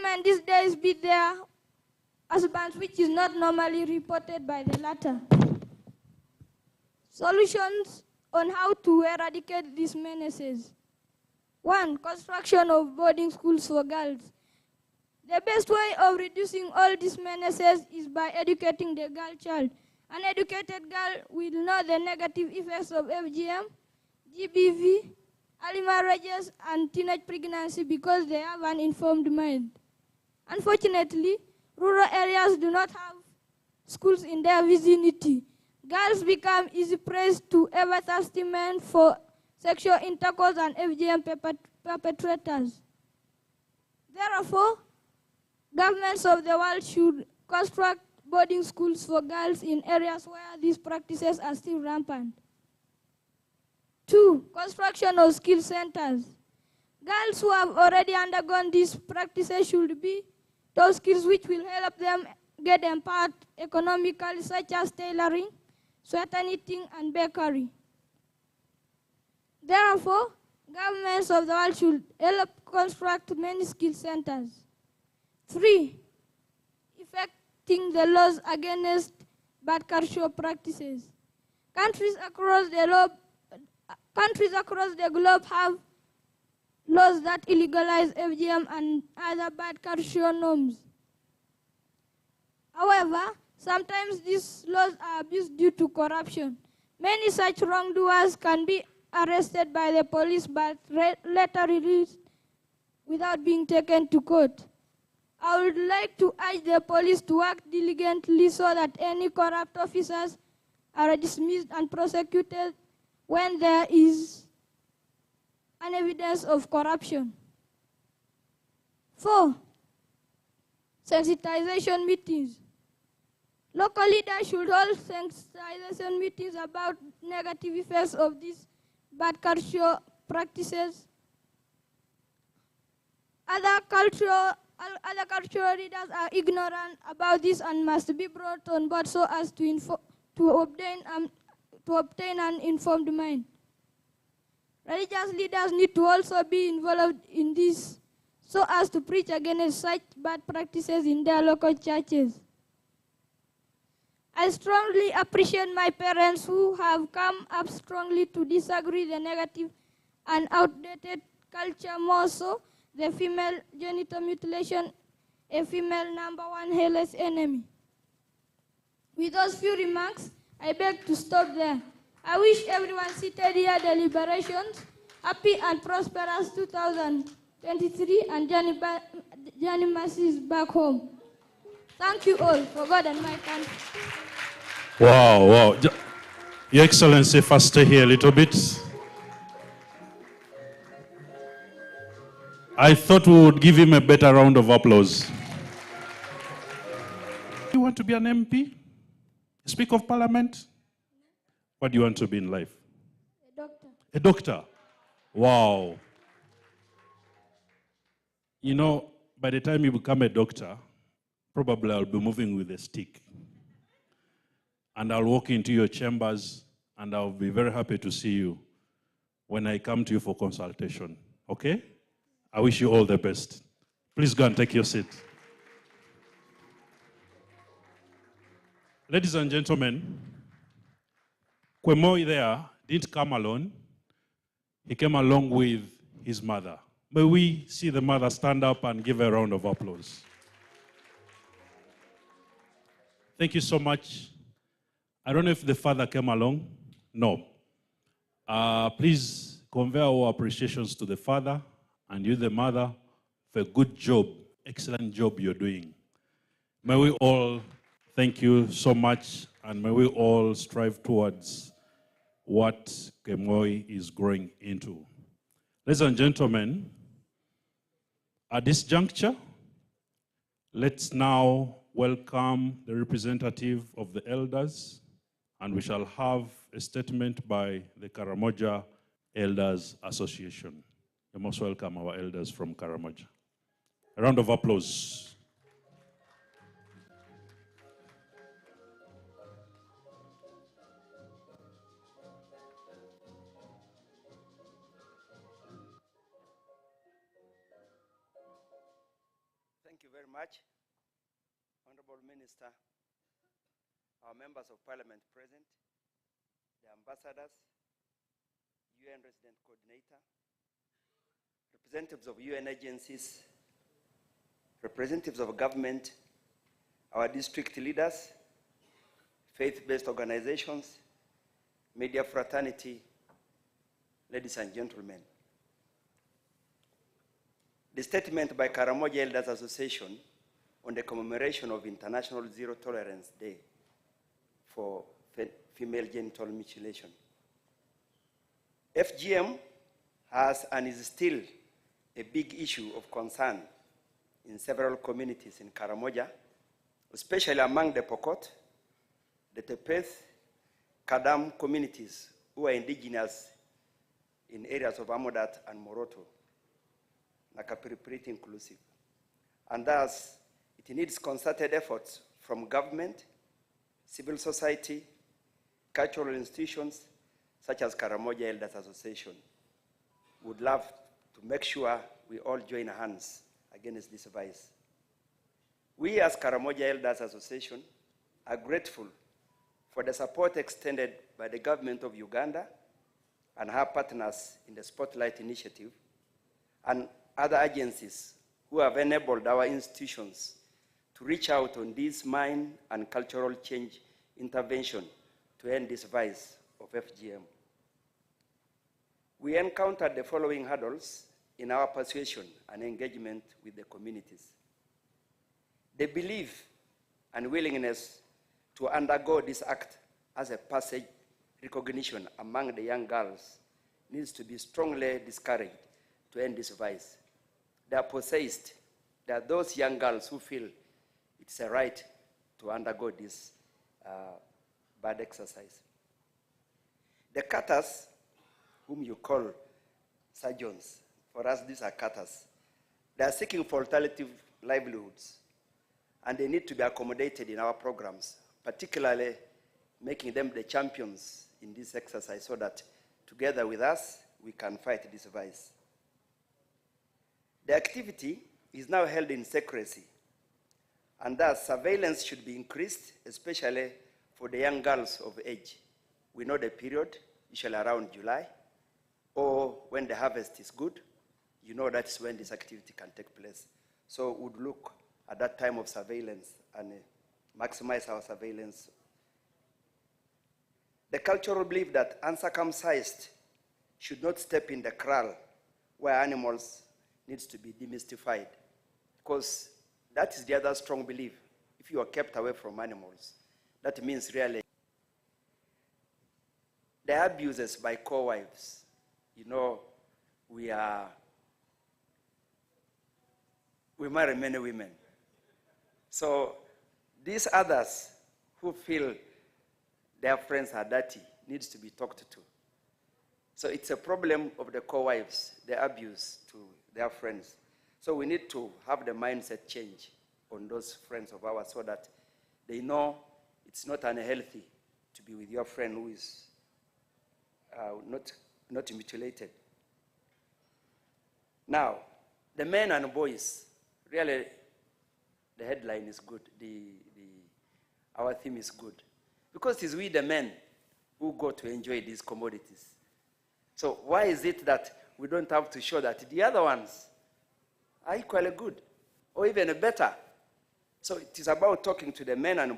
women these days beat their husbands, which is not normally reported by the latter. Solutions on how to eradicate these menaces. 1. Construction of boarding schools for girls. The best way of reducing all these menaces is by educating the girl child. An educated girl will know the negative effects of FGM, GBV, early marriages, and teenage pregnancy because they have an informed mind. Unfortunately, rural areas do not have schools in their vicinity. Girls become easy prey to ever-thirsty men for sexual intercourse and FGM perpetrators. Therefore, governments of the world should construct boarding schools for girls in areas where these practices are still rampant. 2. Construction of skill centers. Girls who have already undergone these practices should be those skills which will help them get empowered economically, such as tailoring, sweater knitting, and bakery. Therefore, governments of the world should help construct many skill centers. 3. Effecting the laws against bad cultural practices. Countries across the globe have laws that illegalize FGM and other bad cultural norms. However, sometimes these laws are abused due to corruption. Many such wrongdoers can be arrested by the police but later released without being taken to court. I would like to urge the police to work diligently so that any corrupt officers are dismissed and prosecuted when there is an evidence of corruption. 4. Sensitization meetings. Local leaders should hold sensitization meetings about negative effects of these bad cultural practices. Other cultural leaders are ignorant about this and must be brought on board so as to obtain an informed mind. Religious leaders need to also be involved in this so as to preach against such bad practices in their local churches. I strongly appreciate my parents who have come up strongly to disagree the negative and outdated culture, more so the female genital mutilation, a female #1 hairless enemy. With those few remarks, I beg to stop there. I wish everyone seated here deliberations happy and prosperous 2023 and journey masses back home. Thank you all for God and my country. Wow. Your Excellency, first stay here a little bit. I thought we would give him a better round of applause. You want to be an MP? Speaker of Parliament? What do you want to be in life? A doctor. A doctor? Wow. You know, by the time you become a doctor, probably I'll be moving with a stick. And I'll walk into your chambers and I'll be very happy to see you when I come to you for consultation. Okay? I wish you all the best. Please go and take your seat. Ladies and gentlemen, Kwemoi there didn't come alone. He came along with his mother. May we see the mother stand up and give a round of applause. Thank you so much. I don't know if the father came along. No. Please convey our appreciations to the father and you, the mother, for a good job, excellent job you're doing. May we all thank you so much, and may we all strive towards what Kemoi is growing into. Ladies and gentlemen, at this juncture, let's now welcome the representative of the elders, and we shall have a statement by the Karamoja Elders Association. You're most welcome, our elders from Karamoja. A round of applause. Thank you very much, Honorable Minister, our members of Parliament present, the ambassadors, UN Resident Coordinator, representatives of UN agencies, representatives of government, our district leaders, faith-based organizations, media fraternity, ladies and gentlemen. The statement by Karamoja Elders Association on the commemoration of International Zero Tolerance Day for female genital mutilation. FGM has and is still a big issue of concern in several communities in Karamoja, especially among the Pokot, the Tepeth, Kadam communities who are indigenous in areas of Amodat and Moroto, Nakapiriprit inclusive. And thus, it needs concerted efforts from government, civil society, cultural institutions, such as Karamoja Elders Association. Would love to make sure we all join hands against this vice. We as Karamoja Elders Association are grateful for the support extended by the government of Uganda and her partners in the Spotlight Initiative and other agencies who have enabled our institutions to reach out on this mind and cultural change intervention to end this vice of FGM. We encountered the following hurdles in our persuasion and engagement with the communities. The belief and willingness to undergo this act as a passage recognition among the young girls needs to be strongly discouraged to end this vice. They are possessed. There are those young girls who feel it's a right to undergo this bad exercise. The cutters, whom you call surgeons, for us these are cutters, they are seeking for alternative livelihoods, and they need to be accommodated in our programs, particularly making them the champions in this exercise so that together with us, we can fight this vice. The activity is now held in secrecy, and thus surveillance should be increased, especially for the young girls of age. We know the period, usually around July, or when the harvest is good, you know that's when this activity can take place. So we would look at that time of surveillance and maximize our surveillance. The cultural belief that uncircumcised should not step in the kraal where animals needs to be demystified, because that is the other strong belief. If you are kept away from animals, that means really the abuses by co-wives. You know, we marry many women. So these others who feel their friends are dirty needs to be talked to. So it's a problem of the co-wives, the abuse to their friends. So we need to have the mindset change on those friends of ours so that they know it's not unhealthy to be with your friend who is not mutilated. Now, the men and boys, really the headline is good, our theme is good. Because it is we the men who go to enjoy these commodities. So why is it that we don't have to show that the other ones are equally good or even better? So it is about talking to the men and